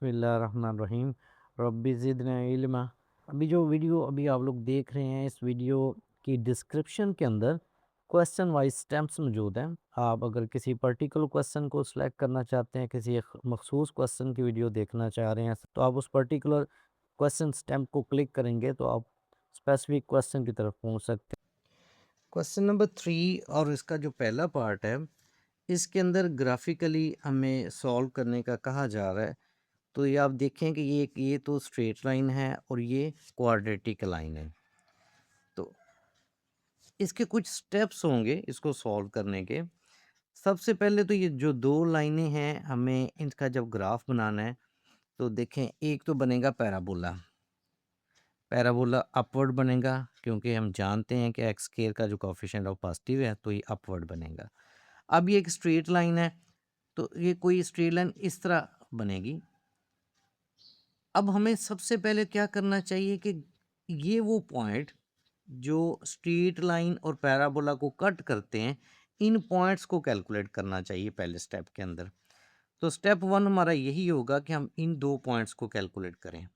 बिस्मिल्लाहिर्रहमानिर्रहीम। रब्बी ज़िदना इल्मा। अभी जो वीडियो अभी आप लोग देख रहे हैं, इस वीडियो की डिस्क्रिप्शन के अंदर क्वेश्चन वाइज स्टैम्प्स मौजूद हैं। आप अगर किसी पर्टिकुलर क्वेश्चन को सिलेक्ट करना चाहते हैं, किसी एक मखसूस क्वेश्चन की वीडियो देखना चाह रहे हैं, तो आप उस पर्टिकुलर क्वेश्चन स्टैम्प को क्लिक करेंगे तो आप स्पेसिफिक क्वेश्चन की तरफ पहुंच सकते हैं। क्वेश्चन नंबर 3 और इसका जो पहला पार्ट है, इसके अंदर ग्राफिकली हमें सॉल्व करने का कहा जा रहा है। तो ये आप देखें कि ये तो स्ट्रेट लाइन है और ये क्वाड्रेटिक लाइन है। तो इसके कुछ स्टेप्स होंगे इसको सॉल्व करने के। सबसे पहले तो ये जो दो लाइनें हैं, हमें इनका जब ग्राफ बनाना है तो देखें, एक तो बनेगा पैराबोला। पैराबोला अपवर्ड बनेगा क्योंकि हम जानते हैं कि एक्स स्क्वायर का जो कोएफिशिएंट ऑफ पॉजिटिव है तो ये अपवर्ड बनेगा। अब ये एक स्ट्रेट लाइन है तो ये कोई स्ट्रेट लाइन इस तरह बनेगी। अब हमें सबसे पहले क्या करना चाहिए कि ये वो पॉइंट जो स्ट्रेट लाइन और पैराबोला को कट करते हैं, इन पॉइंट्स को कैलकुलेट करना चाहिए पहले स्टेप के अंदर। तो स्टेप 1 हमारा यही होगा कि हम इन दो पॉइंट्स को कैलकुलेट करें।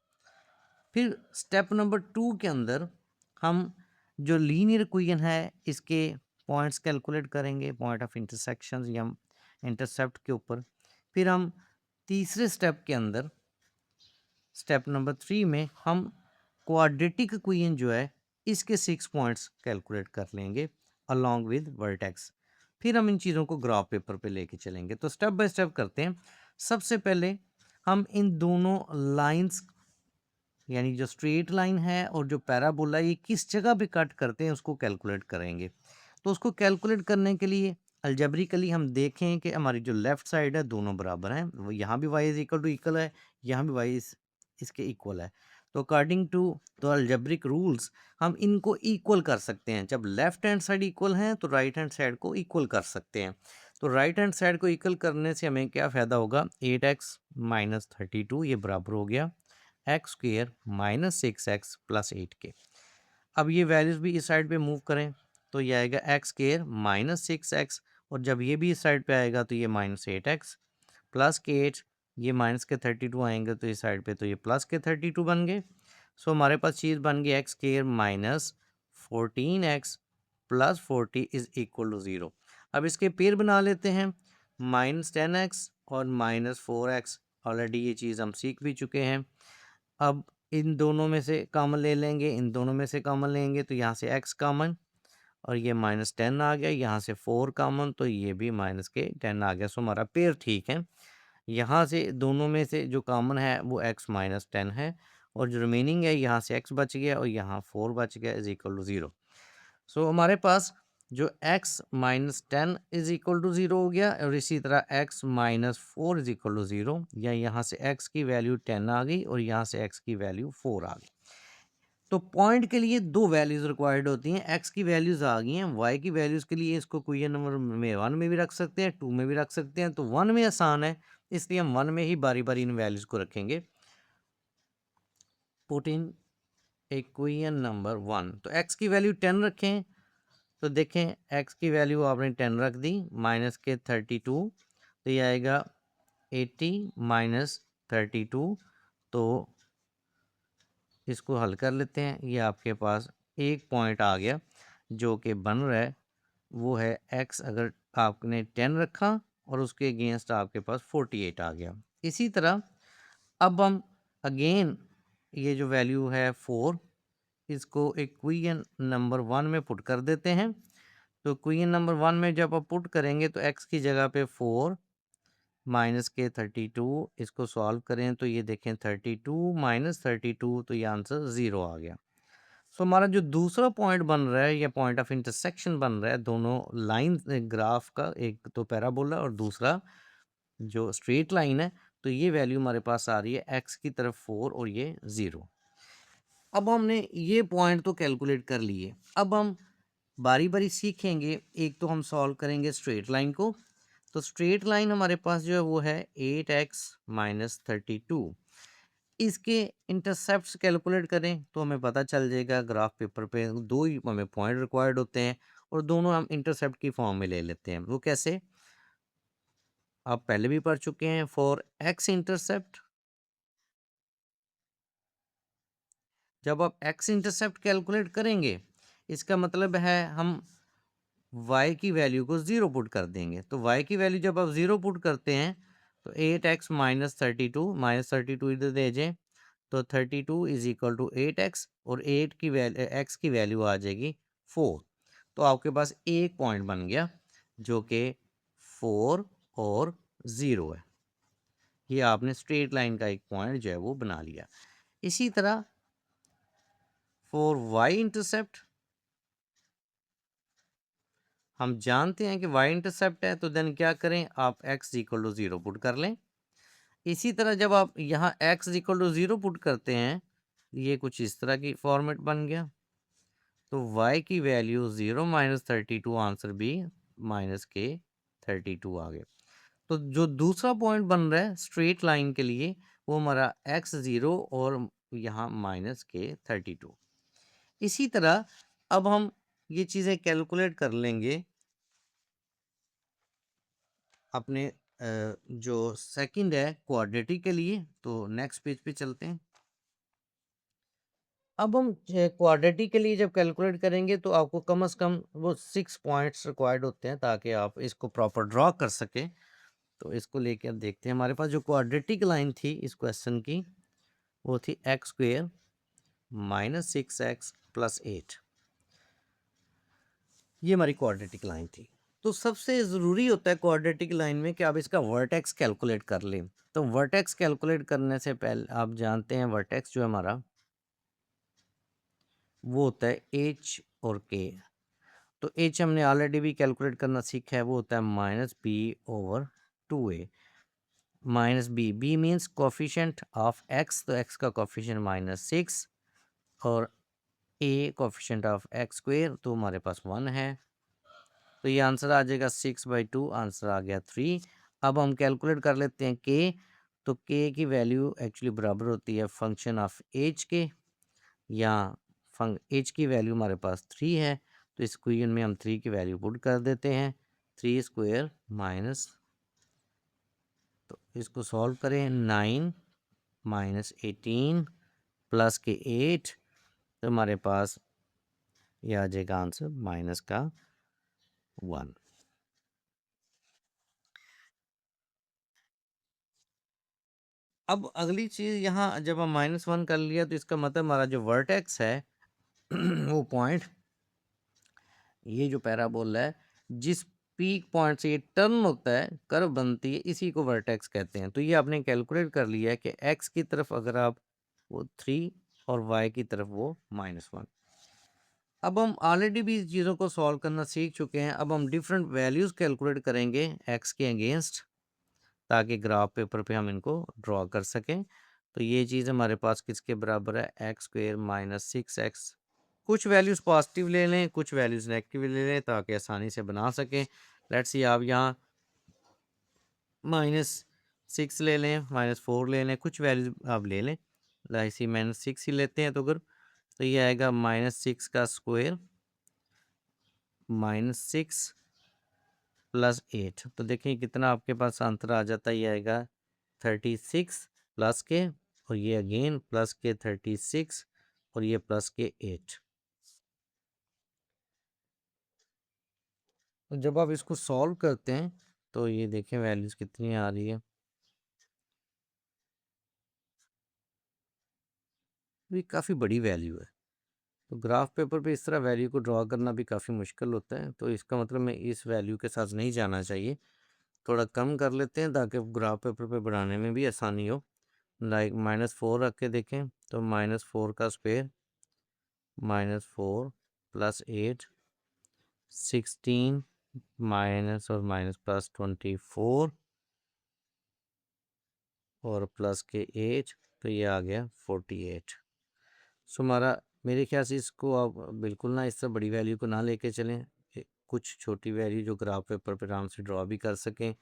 फिर स्टेप नंबर 2 के अंदर हम जो लीनियर इक्वेशन है इसके पॉइंट्स कैलकुलेट करेंगे, पॉइंट ऑफ इंटरसेक्शन या इंटरसेप्ट के ऊपर। फिर हम तीसरे स्टेप के अंदर, स्टेप नंबर 3 में हम क्वाड्रेटिक इक्वेशन जो है इसके 6 पॉइंट्स कैलकुलेट कर लेंगे अलोंग विद वर्टेक्स। फिर हम इन चीज़ों को ग्राफ पेपर पे लेके चलेंगे। तो स्टेप बाय स्टेप करते हैं। सबसे पहले हम इन दोनों लाइंस, यानी जो स्ट्रेट लाइन है और जो पैराबोला, ये किस जगह पे कट करते हैं उसको कैलकुलेट करेंगे। तो उसको कैलकुलेट करने के लिए अलजेब्रिकली हम देखें कि हमारी जो लेफ्ट साइड है दोनों बराबर हैं, वो यहाँ भी y is equal to equal है, यहाँ भी y इसके इक्वल है। तो according to the algebraic rules हम इनको इक्वल कर सकते हैं। जब लेफ्ट हैंड साइड इक्वल हैं तो राइट हैंड साइड को इक्वल कर सकते हैं। तो राइट हैंड साइड को इक्वल करने से हमें क्या फ़ायदा होगा, 8x माइनस 32 ये बराबर हो गया x square minus 6x plus 8 के। अब ये वैल्यूज़ भी इस साइड पे मूव करें तो ये आएगा एक्स स्क्वेयर माइनस 6x, और जब ये भी इस साइड पे आएगा तो ये माइनस 8x प्लस के 8, ये माइनस के 32 आएंगे तो इस साइड पे तो ये प्लस के 32 बन गए। सो हमारे पास चीज़ बन गई X square minus 14x plus 40 is equal to 0। अब इसके पेयर बना लेते हैं, माइनस 10x और माइनस 4x। ऑलरेडी ये चीज़ हम सीख भी चुके हैं। अब इन दोनों में से कॉमन ले लेंगे, इन दोनों में से कॉमन लेंगे तो यहाँ से x कॉमन और ये माइनस 10 आ गया, यहाँ से 4 कॉमन तो ये भी माइनस के 10 आ गया। सो हमारा पेयर ठीक है। यहाँ से दोनों में से जो कॉमन है वो x माइनस 10 है और जो रिमेनिंग है यहाँ से x बच गया और यहाँ 4 बच गया इज इक्वल टू 0। सो हमारे पास जो x minus 10 is equal to 0 हो गया और इसी तरह x minus 4 is equal to 0, या यहाँ से x की वैल्यू 10 आ गई और यहाँ से x की वैल्यू 4 आ गई। तो पॉइंट के लिए दो वैल्यूज रिक्वायर्ड होती हैं। x की वैल्यूज आ गई हैं, y की वैल्यूज के लिए इसको क्वेश्चन नंबर में 1 में भी रख सकते हैं, 2 में भी रख सकते हैं। तो 1 में आसान है इसलिए हम 1 में ही बारी बारी इन वैल्यूज को रखेंगे। पुट इन इक्वेशन नंबर 1, तो x की वैल्यू 10 रखें। तो देखें x की वैल्यू आपने 10 रख दी, माइनस के 32 तो ये आएगा 80 माइनस 32। तो इसको हल कर लेते हैं। ये आपके पास एक पॉइंट आ गया जो कि बन रहा है, वो है x अगर आपने 10 रखा और उसके अगेंस्ट आपके पास 48 आ गया। इसी तरह अब हम अगेन ये जो वैल्यू है 4, इसको इक्वेशन नंबर 1 में पुट कर देते हैं। तो इक्वेशन नंबर 1 में जब आप पुट करेंगे तो x की जगह पे 4 माइनस के 32, इसको सॉल्व करें तो ये देखें 32 माइनस 32 तो ये आंसर 0 आ गया। सो हमारा जो दूसरा पॉइंट बन रहा है या पॉइंट ऑफ इंटरसेक्शन बन रहा है दोनों लाइन ग्राफ का, एक तो पैराबोला और दूसरा जो स्ट्रेट लाइन है, तो ये वैल्यू हमारे पास आ रही है x की तरफ 4 और ये 0। अब हमने ये पॉइंट तो कैलकुलेट कर लिए। अब हम बारी बारी सीखेंगे। एक तो हम सॉल्व करेंगे स्ट्रेट लाइन को। तो स्ट्रेट लाइन हमारे पास जो है वो है 8x माइनस 32। इसके इंटरसेप्ट्स कैलकुलेट करें तो हमें पता चल जाएगा। ग्राफ पेपर पे दो ही हमें पॉइंट रिक्वायर्ड होते हैं और दोनों हम इंटरसेप्ट की फॉर्म में ले लेते हैं। वो कैसे, आप पहले भी पढ़ चुके हैं। फॉर x इंटरसेप्ट जब आप x इंटरसेप्ट कैलकुलेट करेंगे इसका मतलब है हम y की वैल्यू को 0 पुट कर देंगे। तो y की वैल्यू जब आप 0 पुट करते हैं तो 8x माइनस 32 इधर दे जाए तो 32 इज इक्वल टू 8x और 8 की वैल्यू x की वैल्यू आ जाएगी 4। तो आपके पास एक पॉइंट बन गया जो कि 4 और 0 है। ये आपने स्ट्रेट लाइन का एक पॉइंट जो है वो बना लिया। इसी तरह फॉर y इंटरसेप्ट हम जानते हैं कि y इंटरसेप्ट है तो देन क्या करें, आप x इक्वल टू 0 पुट कर लें। इसी तरह जब आप यहाँ x इक्वल टू 0 पुट करते हैं ये कुछ इस तरह की फॉर्मेट बन गया। तो y की वैल्यू 0 माइनस 32 आंसर भी माइनस के 32 आ गए। तो जो दूसरा पॉइंट बन रहा है स्ट्रेट लाइन के लिए वो हमारा x0 और यहाँ माइनस के 32। इसी तरह अब हम ये चीज़ें कैलकुलेट कर लेंगे अपने जो सेकंड है क्वाड्रेटिक के लिए। तो नेक्स्ट पेज पे चलते हैं। अब हम क्वाड्रेटिक के लिए जब कैलकुलेट करेंगे तो आपको कम से कम वो 6 पॉइंट्स रिक्वायर्ड होते हैं ताकि आप इसको प्रॉपर ड्रॉ कर सकें। तो इसको लेके अब देखते हैं। हमारे पास जो क्वाड्रेटिक लाइन थी इस क्वेश्चन की वो थी x square minus 6x plus 8। ये हमारी क्वाड्रेटिक लाइन थी। तो सबसे ज़रूरी होता है क्वाड्रेटिक लाइन में कि आप इसका वर्टेक्स कैलकुलेट कर लें। तो वर्टेक्स कैलकुलेट करने से पहले आप जानते हैं वर्टेक्स जो है हमारा वो होता है एच और के। तो एच हमने ऑलरेडी भी कैलकुलेट करना सीखा है, वो होता है minus B over 2a। Minus B, B means coefficient of X, तो एक्स का कोफिशेंट -6 और A coefficient of X square तो हमारे पास 1 है। तो ये आंसर आ जाएगा 6/2, आंसर आ गया 3। अब हम कैलकुलेट कर लेते हैं के। तो के की वैल्यू एक्चुअली बराबर होती है फंक्शन ऑफ एच के, या एच की वैल्यू हमारे पास 3 है तो इस इक्वेशन में हम 3 की वैल्यू पुट कर देते हैं। 3 स्क्वेयर माइनस, तो इसको सॉल्व करें, 9 माइनस 18 प्लस के 8 तो हमारे पास ये आ जाएगा आंसर माइनस का 1। अब अगली चीज़ यहाँ जब हम -1 कर लिया तो इसका मतलब हमारा जो वर्टेक्स है वो पॉइंट, ये जो पैराबोला है जिस पीक पॉइंट से ये टर्न होता है, कर्व बनती है, इसी को वर्टेक्स कहते हैं। तो ये आपने कैलकुलेट कर लिया है कि एक्स की तरफ अगर आप वो 3 और वाई की तरफ वो -1। अब हम ऑलरेडी भी इस चीज़ों को सॉल्व करना सीख चुके हैं। अब हम डिफरेंट वैल्यूज़ कैलकुलेट करेंगे एक्स के अगेंस्ट ताकि ग्राफ पेपर पे हम इनको ड्रॉ कर सकें। तो ये चीज़ हमारे पास किसके बराबर है, एक्स स्क्वेयर माइनस 6x। कुछ वैल्यूज़ पॉजिटिव ले लें, कुछ वैल्यूज़ नेगेटिव ले लें ताकि आसानी से बना सकें। लेट्स सी आप यहाँ -6 ले लें, -4 ले लें, कुछ वैल्यूज़ आप ले लें। ऐसे -6 ही लेते हैं तो अगर, तो ये आएगा -6 का स्क्वायर -6 प्लस 8। तो देखिए कितना आपके पास आंसर आ जाता है, ये आएगा 36 प्लस के, और ये अगेन प्लस के 36 और ये प्लस के 8। तो जब आप इसको सॉल्व करते हैं तो ये देखें वैल्यूज़ कितनी आ रही है। ये काफ़ी बड़ी वैल्यू है। तो ग्राफ पेपर पे इस तरह वैल्यू को ड्रॉ करना भी काफ़ी मुश्किल होता है। तो इसका मतलब मैं इस वैल्यू के साथ नहीं जाना चाहिए, थोड़ा कम कर लेते हैं ताकि ग्राफ पेपर पे बनाने में भी आसानी हो। लाइक -4 रख के देखें तो -4 का स्क्वायर -4 प्लस 8 16 माइनस और माइनस प्लस 24 और प्लस के 8 तो ये आ गया 48। सो हमारा, मेरे ख्याल से इसको आप बिल्कुल ना इस तरह बड़ी वैल्यू को ना लेके चलें, कुछ छोटी वैल्यू जो ग्राफ पेपर पर आराम से ड्रॉ भी कर सकें।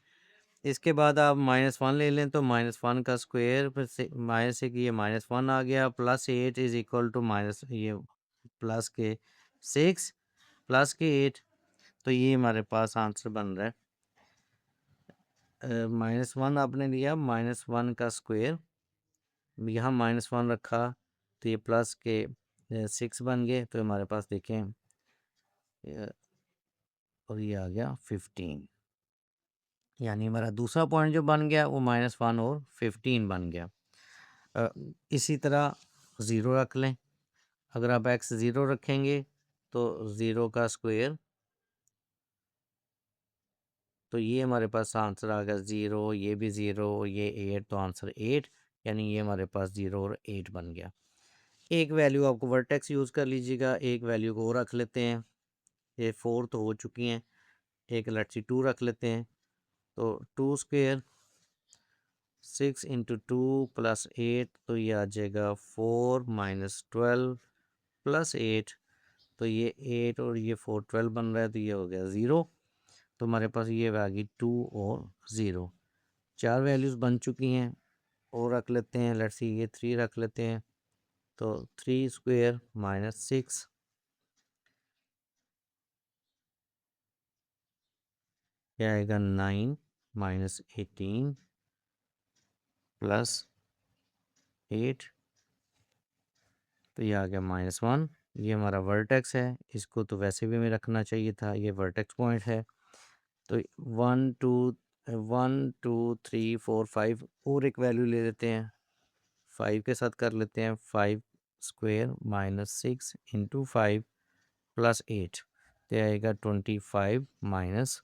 इसके बाद आप -1 ले लें तो -1 का स्क्वायर फिर से माइनस से कि ये -1 आ गया, plus 8 is equal to minus ये प्लस के 6 प्लस के 8। तो ये हमारे पास आंसर बन रहा है -1 आपने लिया, -1 का स्क्वायर, यहाँ -1 रखा तो ये प्लस के 6 बन गए, तो हमारे पास देखें और ये आ गया 15, यानी हमारा दूसरा पॉइंट जो बन गया वो -1 और 15 बन गया। इसी तरह ज़ीरो रख लें। अगर आप x ज़ीरो रखेंगे तो ज़ीरो का स्क्वायर, तो ये हमारे पास आंसर आ गया 0, ये भी 0, ये 8, तो आंसर 8, यानी ये हमारे पास 0 और 8 बन गया। एक वैल्यू आपको वर्टेक्स यूज़ कर लीजिएगा, एक वैल्यू को और रख लेते हैं। ये 4 तो हो चुकी हैं, एक लेट्स सी 2 रख लेते हैं। तो 2 स्क्वायर 6 इंटू 2 प्लस 8, तो ये आ जाएगा 4 माइनस 12 प्लस 8, तो ये 8 और ये 4 12 बन रहा है, तो ये हो गया 0। तो हमारे पास ये आ गई 2 और 0, 4 वैल्यूज़ बन चुकी हैं। और रख लेते हैं, लेट्स सी ये 3 रख लेते हैं। तो 3 स्क्वायर माइनस 6, यह आएगा 9 माइनस 18 प्लस 8, तो ये आ गया -1। ये हमारा वर्टेक्स है, इसको तो वैसे भी हमें रखना चाहिए था, ये वर्टेक्स पॉइंट है। तो 1 2 3 4 5 और एक वैल्यू ले लेते हैं, 5 के साथ कर लेते हैं। 5 स्क्वायर माइनस 6 इंटू 5 प्लस 8, तो आएगा 25 माइनस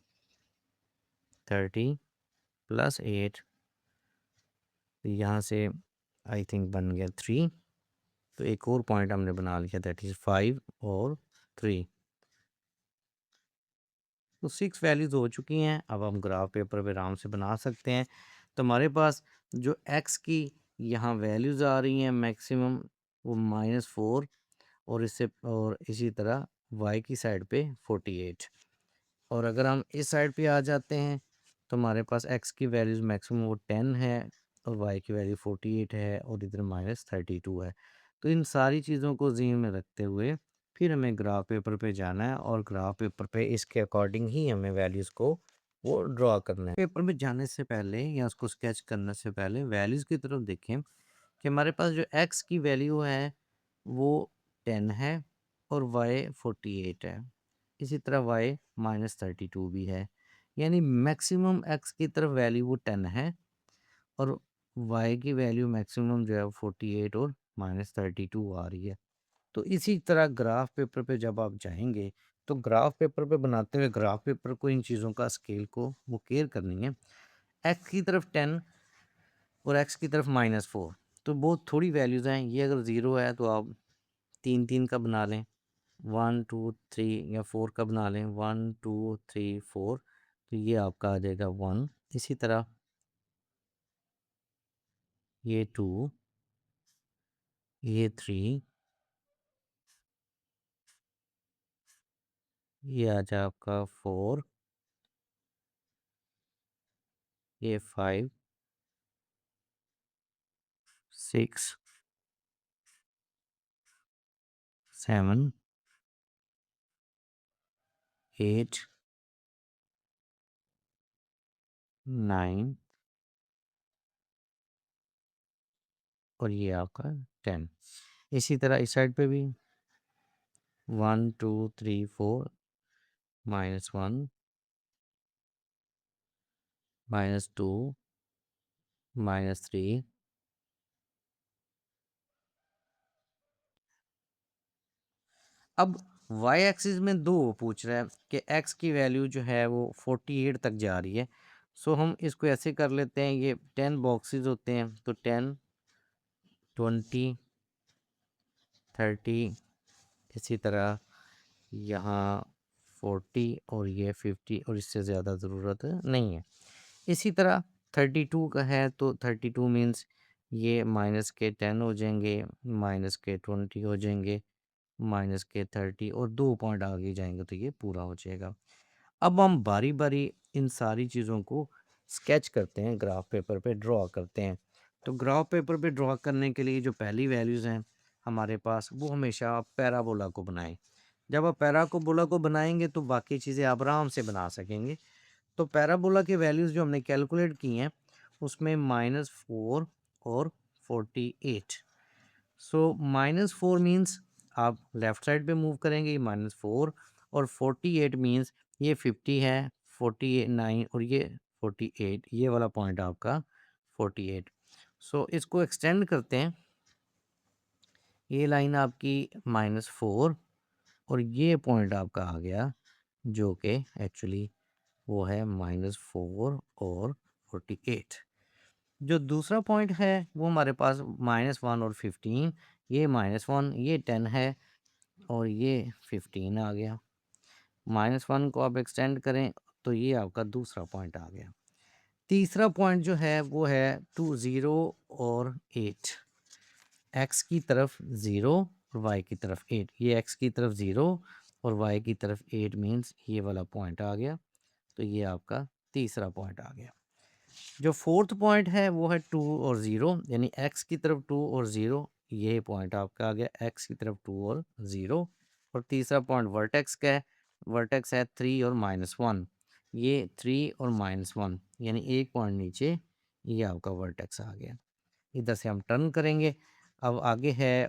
30 प्लस 8, तो यहाँ से आई थिंक बन गया 3। तो एक और पॉइंट हमने बना लिया, दैट इज़ 5 और 3। तो 6 वैल्यूज़ हो चुकी हैं। अब हम ग्राफ पेपर पे आराम से बना सकते हैं। तो हमारे पास जो x की यहाँ वैल्यूज़ आ रही हैं मैक्सिमम, वो -4, और इससे और इसी तरह y की साइड पे 48। और अगर हम इस साइड पे आ जाते हैं तो हमारे पास x की वैल्यूज़ मैक्सिमम वो 10 है और y की वैल्यू 48 है और इधर -32 है। तो इन सारी चीज़ों को ज़हन में रखते हुए फिर हमें ग्राफ पेपर पे जाना है और ग्राफ पेपर पे इसके अकॉर्डिंग ही हमें वैल्यूज़ को वो ड्रॉ करना है। पेपर में जाने से पहले या उसको स्केच करने से पहले वैल्यूज़ की तरफ देखें कि हमारे पास जो x की वैल्यू है वो 10 है और y 48 है। इसी तरह y -32 भी है, यानी मैक्सिमम x की तरफ वैल्यू वो 10 है और y की वैल्यू मैक्सिमम जो है वो 48 और -32 आ रही है। तो इसी तरह ग्राफ पेपर पे जब आप जाएंगे तो ग्राफ पेपर पे बनाते हुए ग्राफ पेपर को इन चीज़ों का स्केल को वो केयर करनी है। x की तरफ 10 और x की तरफ -4, तो बहुत थोड़ी वैल्यूज़ हैं। ये अगर ज़ीरो है तो आप 3 का बना लें, 1 2 3 या 4 का बना लें, 1 2 3 4, तो ये आपका आ जाएगा 1। इसी तरह ये 2, ये 3, ये आ जाए आपका 4, ये 5 6 7 8 9 और ये आपका 10। इसी तरह इस साइड पे भी 1 2 3 4, -1 -2 -3। अब वाई एक्सिस में दो पूछ रहा है कि एक्स की वैल्यू जो है वो 48 तक जा रही है। सो हम इसको ऐसे कर लेते हैं, ये 10 बॉक्सेस होते हैं, तो 10 20 30, इसी तरह यहाँ 40 और ये 50, और इससे ज़्यादा ज़रूरत नहीं है। इसी तरह 32 का है तो 32 मीन्स ये माइनस के 10 हो जाएंगे, माइनस के 20 हो जाएंगे, माइनस के 30 और 2 पॉइंट आगे जाएंगे तो ये पूरा हो जाएगा। अब हम बारी बारी इन सारी चीज़ों को स्केच करते हैं, ग्राफ पेपर पे ड्रॉ करते हैं। तो ग्राफ पेपर पे ड्रॉ करने के लिए जो पहली वैल्यूज़ हैं हमारे पास, वो हमेशा आप पैराबोला को बनाएं। जब आप पैराबोला को बनाएंगे तो बाकी चीज़ें आप आराम से बना सकेंगे। तो पैराबोला की वैल्यूज़ जो हमने कैलकुलेट की हैं उसमें -4 और 48। सो -4 मीन्स आप लेफ़्ट साइड पे मूव करेंगे, ये -4 और 48 मीन्स ये 50 है, 49 और ये 48, ये वाला पॉइंट आपका 48। सो इसको एक्सटेंड करते हैं, ये लाइन आपकी -4 और ये पॉइंट आपका आ गया जो कि एक्चुअली वो है -4 और 48। जो दूसरा पॉइंट है वो हमारे पास -1 और 15, ये -1 ये 10 है और ये 15 आ गया। -1 को आप एक्सटेंड करें तो ये आपका दूसरा पॉइंट आ गया। तीसरा पॉइंट जो है वो है 0 और 8, एक्स की तरफ 0 और वाई की तरफ 8, ये एक्स की तरफ 0 और वाई की तरफ 8 मीन्स ये वाला पॉइंट आ गया। तो ये आपका तीसरा पॉइंट आ गया। जो फोर्थ पॉइंट है वो है 2 और 0, यानी एक्स की तरफ 2 और 0, ये पॉइंट आपका आ गया एक्स की तरफ 2 और 0। और तीसरा पॉइंट वर्टेक्स का है, वर्टेक्स है 3 और -1, ये 3 और -1 यानी एक पॉइंट नीचे, ये आपका वर्टेक्स आ गया। इधर से हम टर्न करेंगे। अब आगे है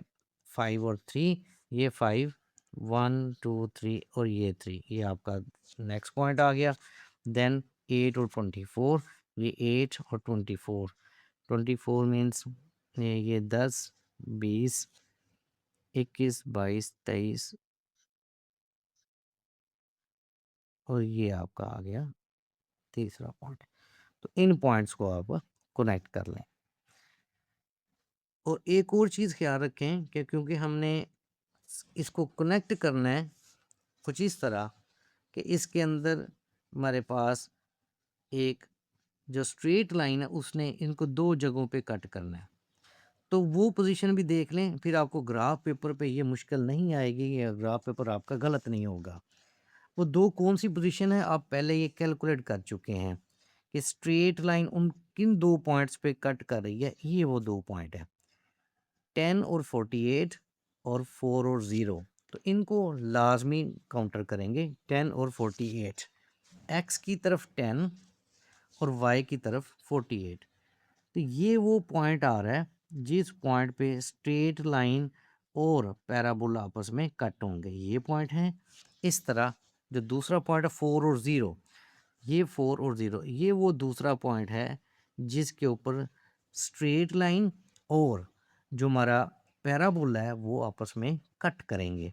5 और 3, ये 5 1 2 3 और ये 3, ये आपका नेक्स्ट पॉइंट आ गया। देन 8 और 24, ये 8 और 24, 24 मीन्स ये 10 20 21 22 23 और ये आपका आ गया तीसरा पॉइंट। तो इन पॉइंट्स को आप कनेक्ट कर लें। और एक और चीज़ ख्याल रखें कि क्योंकि हमने इसको कनेक्ट करना है कुछ इस तरह कि इसके अंदर हमारे पास एक जो स्ट्रेट लाइन है उसने इनको दो जगहों पे कट करना है। तो वो पोजीशन भी देख लें, फिर आपको ग्राफ पेपर पे ये मुश्किल नहीं आएगी, या ग्राफ पेपर आपका गलत नहीं होगा। वो दो कौन सी पोजीशन है आप पहले ये कैलकुलेट कर चुके हैं कि स्ट्रेट लाइन उन किन दो पॉइंट्स पे कट कर रही है। ये वो दो पॉइंट है 10 और 48 और 4 और 0। तो इनको लाजमी काउंटर करेंगे 10 और 48, एक्स की तरफ 10 और वाई की तरफ 48। तो ये वो पॉइंट आ रहा है जिस पॉइंट पे स्ट्रेट लाइन और पैराबोला आपस में कट होंगे, ये पॉइंट है। इस तरह जो दूसरा पॉइंट है 4 और 0, ये 4 और 0, ये वो दूसरा पॉइंट है जिसके ऊपर स्ट्रेट लाइन और जो हमारा पैराबोला है वो आपस में कट करेंगे।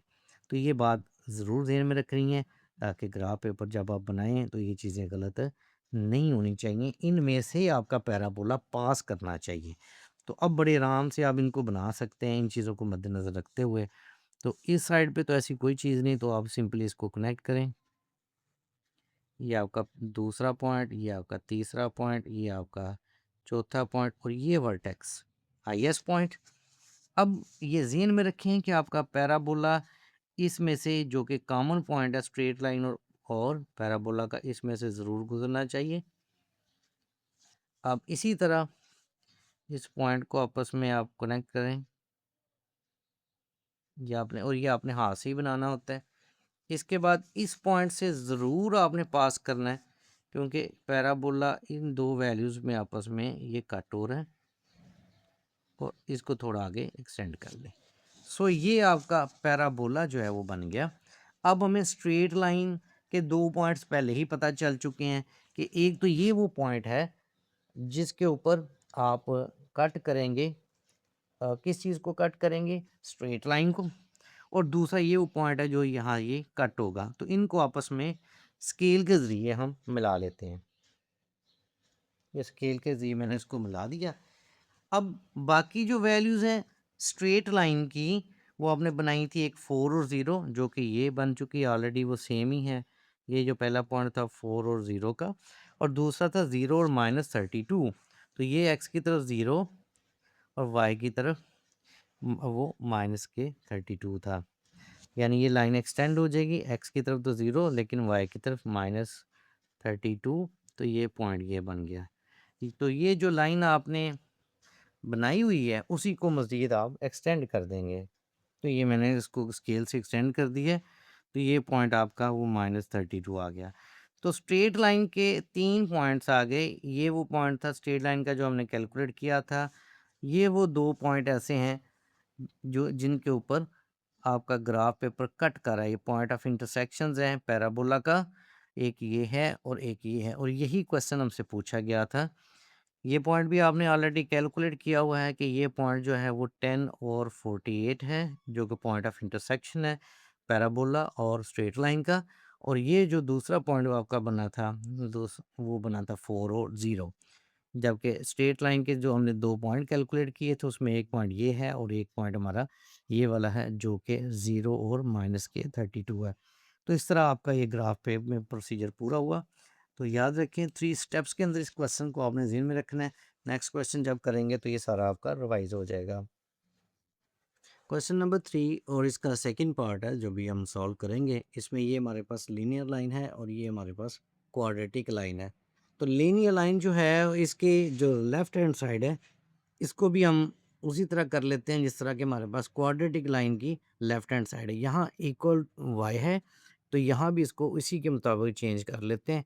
तो ये बात ज़रूर ध्यान में रखनी है ताकि ग्राफ पेपर जब आप बनाएं तो ये चीज़ें गलत नहीं होनी चाहिए। इनमें से आपका पैराबोला पास करना चाहिए। तो अब बड़े आराम से आप इनको बना सकते हैं इन चीज़ों को मद्देनज़र रखते हुए। तो इस साइड पे तो ऐसी कोई चीज़ नहीं, तो आप सिंपली इसको कनेक्ट करें। ये आपका दूसरा पॉइंट, ये आपका तीसरा पॉइंट, ये आपका चौथा पॉइंट और ये वर्टेक्स हाईएस्ट पॉइंट। अब ये ज़हन में रखें कि आपका पैराबोला इसमें से जो कि कॉमन पॉइंट है स्ट्रेट लाइन और पैराबोला का, इसमें से ज़रूर गुजरना चाहिए। अब इसी तरह इस पॉइंट को आपस में आप कनेक्ट करें, ये आपने हाथ से ही बनाना होता है। इसके बाद इस पॉइंट से ज़रूर आपने पास करना है क्योंकि पैराबोला इन दो वैल्यूज़ में आपस में ये कट हो रहा है और इसको थोड़ा आगे एक्सटेंड कर लें। सो ये आपका पैराबोला जो है वो बन गया। अब हमें स्ट्रेट लाइन के दो पॉइंट्स पहले ही पता चल चुके हैं कि एक तो ये वो पॉइंट है जिसके ऊपर आप कट करेंगे, किस चीज़ को कट करेंगे, स्ट्रेट लाइन को। और दूसरा ये वो पॉइंट है जो यहाँ ये कट होगा। तो इनको आपस में स्केल के ज़रिए हम मिला लेते हैं। ये स्केल के ज़रिए मैंने इसको मिला दिया। अब बाकी जो वैल्यूज़ हैं स्ट्रेट लाइन की वो आपने बनाई थी, एक 4 और 0 जो कि ये बन चुकी है ऑलरेडी, वो सेम ही है। ये जो पहला पॉइंट था 4 और 0 का, और दूसरा था 0 और -32। तो ये एक्स की तरफ 0 और वाई की तरफ वो -32 था। यानी ये लाइन एक्सटेंड हो जाएगी, एक्स की तरफ तो 0 लेकिन वाई की तरफ -32। तो ये पॉइंट ये बन गया। तो ये जो लाइन आपने बनाई हुई है उसी को मज़ीद आप एक्सटेंड कर देंगे। तो ये मैंने इसको स्केल से एक्सटेंड कर दिया है। तो ये पॉइंट आपका वो -32 आ गया। तो स्ट्रेट लाइन के 3 पॉइंट्स आ गए। ये वो पॉइंट था स्ट्रेट लाइन का जो हमने कैलकुलेट किया था। ये वो 2 पॉइंट ऐसे हैं जो जिनके ऊपर आपका ग्राफ पेपर कट कर रहा है। ये पॉइंट ऑफ इंटरसेक्शंस हैं पैराबोला का, एक ये है और एक ये है, और यही क्वेश्चन हमसे पूछा गया था। ये पॉइंट भी आपने ऑलरेडी कैलकुलेट किया हुआ है कि ये पॉइंट जो है वो 10 और 48 है, जो कि पॉइंट ऑफ इंटरसेक्शन है पैराबोला और स्ट्रेट लाइन का। और ये जो दूसरा पॉइंट आपका बना था वो बना था 4 और 0, जबकि स्ट्रेट लाइन के जो हमने 2 पॉइंट कैलकुलेट किए थे उसमें एक पॉइंट ये है और एक पॉइंट हमारा ये वाला है, जो कि 0 और माइनस के 32 है। तो इस तरह आपका ये ग्राफ पे में प्रोसीजर पूरा हुआ। तो याद रखें 3 स्टेप्स के अंदर इस क्वेश्चन को आपने ज़हन में रखना है। नेक्स्ट क्वेश्चन जब करेंगे तो ये सारा आपका रिवाइज़ हो जाएगा। क्वेश्चन नंबर 3 और इसका सेकंड पार्ट है जो भी हम सॉल्व करेंगे। इसमें ये हमारे पास लीनियर लाइन है और ये हमारे पास क्वाड्रेटिक लाइन है। तो लीनियर लाइन जो है इसकी जो लेफ़्ट हैंड साइड है, इसको भी हम उसी तरह कर लेते हैं जिस तरह के हमारे पास क्वाड्रेटिक लाइन की लेफ़्ट हैंड साइड है। यहाँ इक्वल y है, तो यहाँ भी इसको इसी के मुताबिक चेंज कर लेते हैं।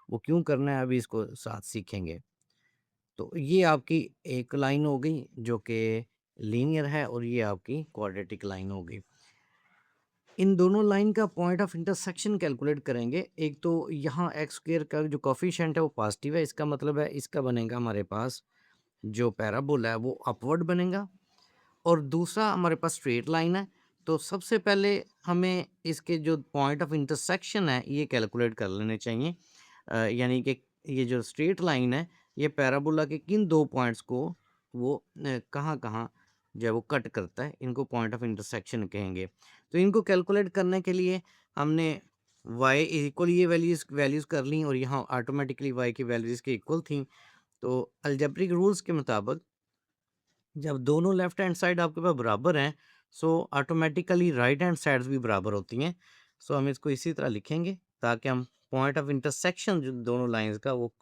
वो क्यों करना है अभी इसको साथ सीखेंगे। तो ये आपकी एक लाइन हो गई जो कि लीनियर है और ये आपकी क्वाड्रेटिक लाइन हो गई। इन दोनों लाइन का पॉइंट ऑफ इंटरसेक्शन कैलकुलेट करेंगे। एक तो यहाँ एक्स स्क्वायर का जो कोफिशिएंट है वो पॉजिटिव है, इसका मतलब है इसका बनेगा हमारे पास जो पैराबोला है वो अपवर्ड बनेगा, और दूसरा हमारे पास स्ट्रेट लाइन है। तो सबसे पहले हमें इसके जो पॉइंट ऑफ इंटरसेक्शन है ये कैलकुलेट कर लेने चाहिए। यानी कि ये जो स्ट्रेट लाइन है ये पैराबोला के किन 2 पॉइंट्स को वो कहाँ-कहाँ जो है वो कट करता है, इनको पॉइंट ऑफ इंटरसेक्शन कहेंगे। तो इनको कैलकुलेट करने के लिए हमने y इक्वल ये वैल्यूज़ वैल्यूज़ कर ली और यहाँ ऑटोमेटिकली y की वैल्यूज़ के इक्वल थी। तो अलजेब्रिक रूल्स के मुताबिक जब दोनों लेफ्ट हैंड साइड आपके पास बराबर हैं, so automatically right hand sides भी बराबर होती हैं। सो हम इसको इसी तरह लिखेंगे ताकि हम पॉइंट ऑफ इंटरसेक्शन जो दोनों लाइंस का वो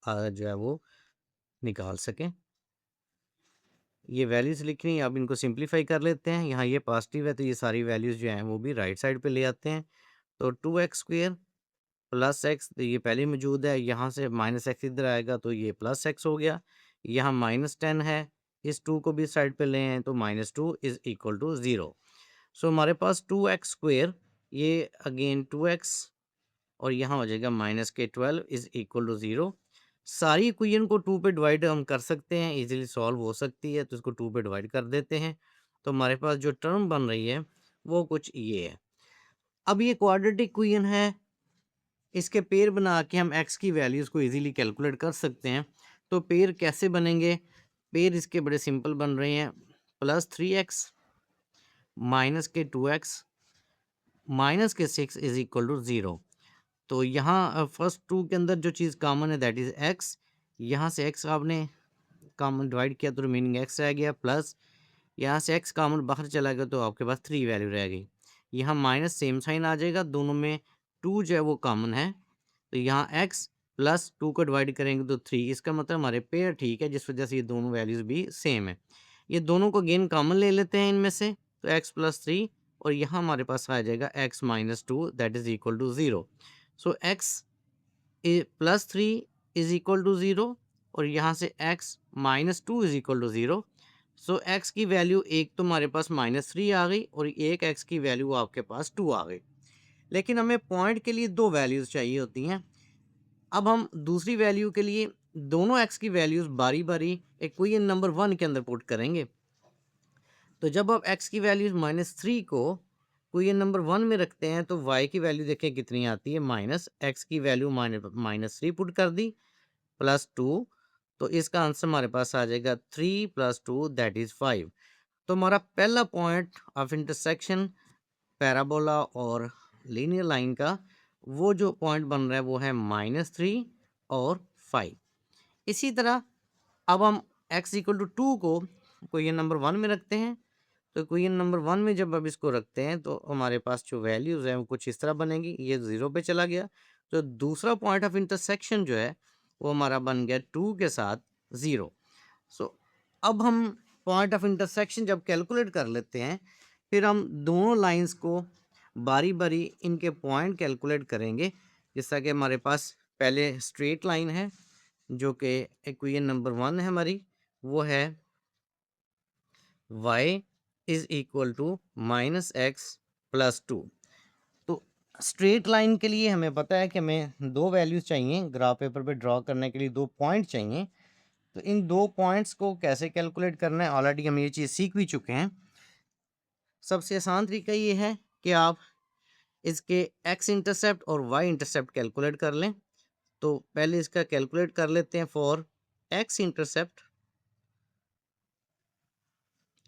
जो है वो निकाल सकें। ये वैल्यूज़ लिखनी है, अब इनको सिंप्लीफाई कर लेते हैं। यहाँ ये पॉजिटिव है तो ये सारी वैल्यूज़ जो हैं वो भी राइट साइड पे ले आते हैं। तो 2x स्क्वायर प्लस एक्स, तो ये पहले ही मौजूद है, यहाँ से माइनस एक्स इधर आएगा तो ये प्लस एक्स हो गया। यहाँ -10 है, इस 2 को भी साइड पे ले आएँ तो -2 इज़ इक्वल टू 0। सो हमारे पास 2x स्क्वायर, ये अगेन 2x, और यहाँ हो जाएगा -12 इज़ इक्वल टू 0। सारी इक्वेशन को 2 पे डिवाइड हम कर सकते हैं, इजीली सॉल्व हो सकती है, तो इसको 2 पे डिवाइड कर देते हैं। तो हमारे पास जो टर्म बन रही है वो कुछ ये है। अब ये क्वाड्रेटिक इक्वेशन है, इसके पेयर बना के हम x की वैल्यूज़ को इजीली कैलकुलेट कर सकते हैं। तो पेयर कैसे बनेंगे? पेयर इसके बड़े सिंपल बन रहे हैं, +3x माइनस के 2x माइनस के 6 इज़ इक्वल टू 0। तो यहाँ फर्स्ट 2 के अंदर जो चीज़ कॉमन है दैट इज़ x, यहाँ से x आपने कॉमन डिवाइड किया तो रिमेनिंग x रह गया, प्लस यहाँ से x कॉमन बाहर चला गया तो आपके पास 3 वैल्यू रह गई। यहाँ माइनस सेम साइन आ जाएगा, दोनों में 2 जो है वो कॉमन है, तो यहाँ x प्लस 2 को डिवाइड करेंगे तो 3, इसका मतलब हमारे पेयर ठीक है, जिस वजह से ये दोनों वैल्यूज़ भी सेम है। ये दोनों को अगेन कॉमन ले लेते हैं इनमें से, तो x प्लस 3, और यहाँ हमारे पास आ जाएगा x minus 2 that is equal to 0। So x plus 3 is equal to 0, और यहाँ से x minus 2 is equal to 0। So x की वैल्यू एक तो हमारे पास -3 आ गई और एक x की वैल्यू आपके पास 2 आ गई। लेकिन हमें पॉइंट के लिए 2 वैल्यूज़ चाहिए होती हैं। अब हम दूसरी वैल्यू के लिए दोनों x की वैल्यूज़ बारी-बारी इक्वेशन नंबर 1 के अंदर पुट करेंगे। तो जब आप x की वैल्यूज़ -3 को इक्वेशन नंबर 1 में रखते हैं तो y की वैल्यू देखिए कितनी आती है, माइनस x की वैल्यू -3 पुट कर दी, प्लस 2, तो इसका आंसर हमारे पास आ जाएगा 3 + 2 दैट इज़ 5। तो हमारा पहला पॉइंट ऑफ इंटरसेक्शन पैराबोला और लीनियर लाइन का वो जो पॉइंट बन रहा है वो है -3 और 5। इसी तरह अब हम x इक्वल टू 2 को इक्वेशन नंबर 1 में रखते हैं। तो इक्वेशन नंबर 1 में जब अब इसको रखते हैं तो हमारे पास जो वैल्यूज़ हैं वो कुछ इस तरह बनेगी, ये 0 पे चला गया। तो दूसरा पॉइंट ऑफ इंटरसेक्शन जो है वो हमारा बन गया 2 के साथ 0। सो अब हम पॉइंट ऑफ इंटरसेक्शन जब कैलकुलेट कर लेते हैं, फिर हम दोनों लाइंस को बारी-बारी इनके पॉइंट कैलकुलेट करेंगे। जैसा कि हमारे पास पहले स्ट्रेट लाइन है जो कि इक्वेशन नंबर 1 है हमारी, वो है y is equal to minus X plus two. तो स्ट्रेट लाइन के लिए हमें पता है कि हमें दो वैल्यूज चाहिए, ग्राफ पेपर पे ड्रॉ करने के लिए दो पॉइंट चाहिए। तो इन दो पॉइंट्स को कैसे कैलकुलेट करना है, ऑलरेडी हम ये चीज़ सीख भी चुके हैं। सबसे आसान तरीका ये है कि आप इसके एक्स इंटरसेप्ट और वाई इंटरसेप्ट कैलकुलेट कर लें। तो पहले इसका कैलकुलेट कर लेते हैं फॉर एक्स इंटरसेप्ट।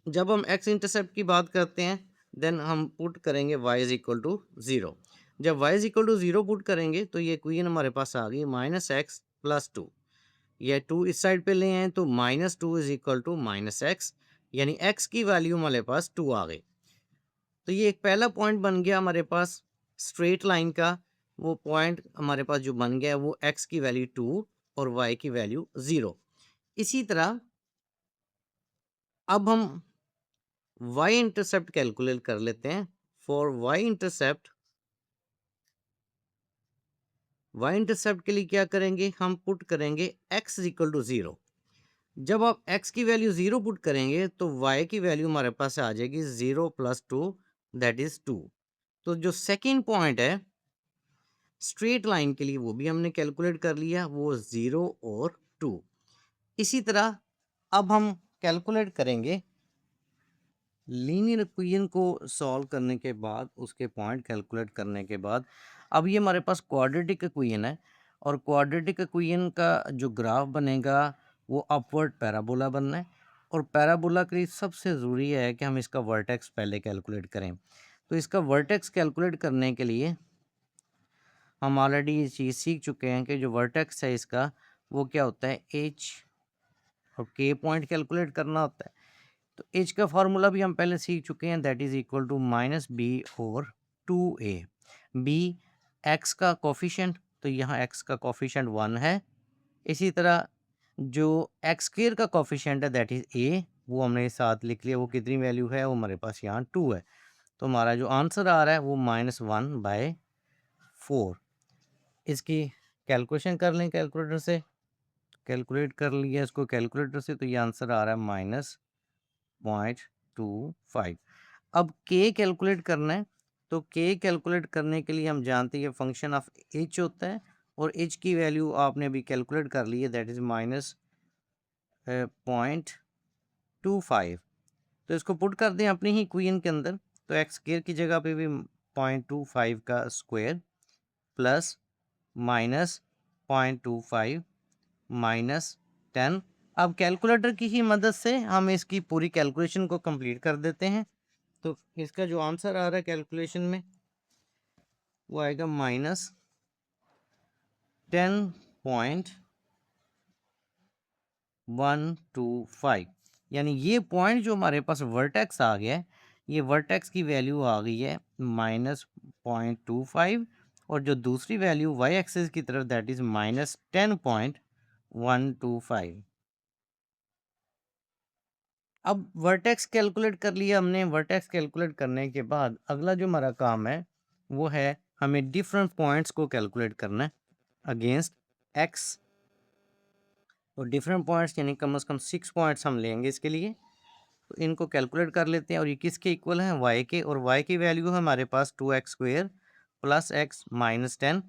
जब हम एक्स इंटरसेप्ट की बात करते हैं देन हम पुट करेंगे y is equal to zero. जब y is equal to zero put करेंगे तो ये इक्वेशन हमारे पास आ गई माइनस एक्स प्लस टू। ये टू इस साइड पे ले आए तो minus two is equal to minus X, यानी x की वैल्यू हमारे पास टू आ गई। तो ये एक पहला पॉइंट बन गया हमारे पास स्ट्रेट लाइन का। वो पॉइंट हमारे पास जो बन गया वो x की वैल्यू टू और y की वैल्यू ज़ीरो। इसी तरह अब हम y इंटरसेप्ट कैलकुलेट कर लेते हैं। फॉर y इंटरसेप्ट के लिए क्या करेंगे, हम पुट करेंगे x is equal to zero. जब आप x की वैल्यू ज़ीरो पुट करेंगे तो y की वैल्यू हमारे पास आ जाएगी zero plus two, that is two. तो जो सेकेंड पॉइंट है स्ट्रेट लाइन के लिए वो भी हमने कैलकुलेट कर लिया, वो ज़ीरो और टू। इसी तरह अब हम कैलकुलेट करेंगे लीनियर इक्वेशन को सॉल्व करने के बाद, उसके पॉइंट कैलकुलेट करने के बाद अब ये हमारे पास क्वाड्रेटिक इक्वेशन है। और क्वाड्रेटिक इक्वेशन का जो ग्राफ बनेगा वो अपवर्ड पैराबोला बनना है। और पैराबोला के लिए सबसे ज़रूरी है कि हम इसका वर्टेक्स पहले कैलकुलेट करें। तो इसका वर्टेक्स कैलकुलेट करने के लिए हम ऑलरेडी ये चीज़ सीख चुके हैं कि जो वर्टेक्स है इसका वो क्या होता है, एच और के पॉइंट कैलकुलेट करना होता है। तो एच का फार्मूला भी हम पहले सीख चुके हैं, that is equal to minus B और टू ए। बी एक्स का कोफिशेंट, तो यहाँ एक्स का कोफिशेंट वन है। इसी तरह जो एक्स स्क्वेयर का कोफिशेंट है दैट इज़ ए, वो हमने साथ लिख लिया। वो कितनी वैल्यू है, वो हमारे पास यहाँ टू है। तो हमारा जो आंसर आ रहा है वो माइनस वन बाय फोर। इसकी कैलकुलेशन कर लें कैलकुलेटर से। कैलकुलेट कर लिया इसको कैलकुलेटर से, तो ये आंसर आ रहा है माइनस 0.25। अब के कैलकुलेट करना है। तो के कैलकुलेट करने के लिए हम जानते हैं फंक्शन ऑफ एच होता है। और एच की वैल्यू आपने अभी कैलकुलेट कर ली है, दैट इज़ माइनस 0.25। तो इसको पुट कर दें अपनी ही इक्वेशन के अंदर। तो एक्स स्क्वायर की जगह पे भी 0.25 का स्क्वायर प्लस माइनस 0.25 माइनस 10। अब कैलकुलेटर की ही मदद से हम इसकी पूरी कैलकुलेशन को कंप्लीट कर देते हैं। तो इसका जो आंसर आ रहा है कैलकुलेशन में वो आएगा माइनस 10.125। यानी ये पॉइंट जो हमारे पास वर्टेक्स आ गया है, ये वर्टेक्स की वैल्यू आ गई है -0.25। और जो दूसरी वैल्यू वाई एक्सिस की तरफ दैट इज़ -10.125। अब वर्टेक्स कैलकुलेट कर लिया हमने। वर्टेक्स कैलकुलेट करने के बाद अगला जो हमारा काम है वो है हमें डिफरेंट पॉइंट्स को कैलकुलेट करना है अगेंस्ट एक्स। तो डिफरेंट पॉइंट्स यानी कम से कम 6 पॉइंट्स हम लेंगे इसके लिए। तो इनको कैलकुलेट कर लेते हैं। और ये किसके इक्वल हैं, वाई के। और वाई की वैल्यू है हमारे पास 2x² प्लस एक्स माइनस 10।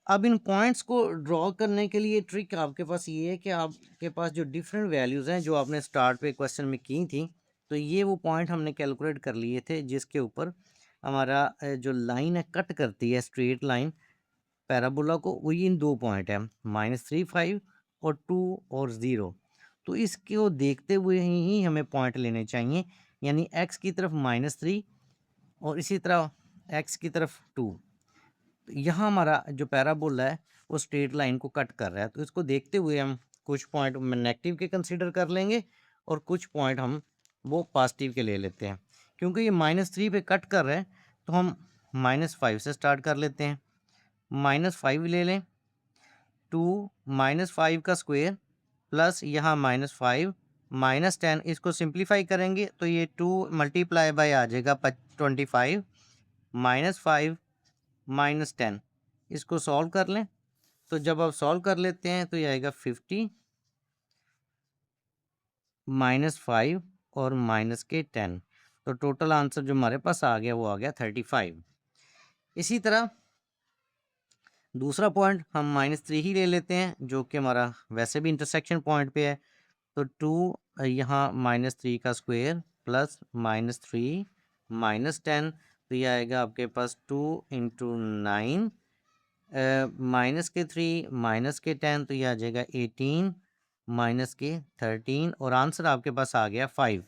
अब इन पॉइंट्स को ड्रॉ करने के लिए ट्रिक आपके पास ये है कि आपके पास जो डिफरेंट वैल्यूज़ हैं जो आपने स्टार्ट पे क्वेश्चन में की थी, तो ये वो पॉइंट हमने कैलकुलेट कर लिए थे जिसके ऊपर हमारा जो लाइन है कट करती है स्ट्रेट लाइन पैराबोला को, वही इन दो पॉइंट है -3, 5 और 2 और 0। तो इसको देखते हुए ही हमें पॉइंट लेने चाहिए, यानी एक्स की तरफ -3 और इसी तरह एक्स की तरफ 2। यहाँ हमारा जो पैराबोला है वो स्ट्रेट लाइन को कट कर रहा है। तो इसको देखते हुए हम कुछ पॉइंट नेगेटिव के कंसीडर कर लेंगे और कुछ पॉइंट हम वो पॉजिटिव के ले लेते हैं। क्योंकि ये -3 पे कट कर रहा है तो हम -5 से स्टार्ट कर लेते हैं। -5 ले लें, 2 -5 का स्क्वायर प्लस यहाँ -5 -10। इसको सिंप्लीफाई करेंगे तो ये 2 मल्टीप्लाई बाय आ जाएगा 25 -5 -10। इसको सॉल्व कर लें। तो जब आप सॉल्व कर लेते हैं तो ये आएगा 50 -5 और माइनस के 10। तो टोटल आंसर जो हमारे पास आ गया वो आ गया 35। इसी तरह दूसरा पॉइंट हम -3 ही ले लेते हैं, जो कि हमारा वैसे भी इंटरसेक्शन पॉइंट पे है। तो 2 यहाँ -3 का स्क्वायर प्लस -3 -10, तो ये आएगा आपके पास 2 इंटू 9 माइनस के 3 माइनस के 10, तो ये आ जाएगा 18 माइनस के 13 और आंसर आपके पास आ गया 5।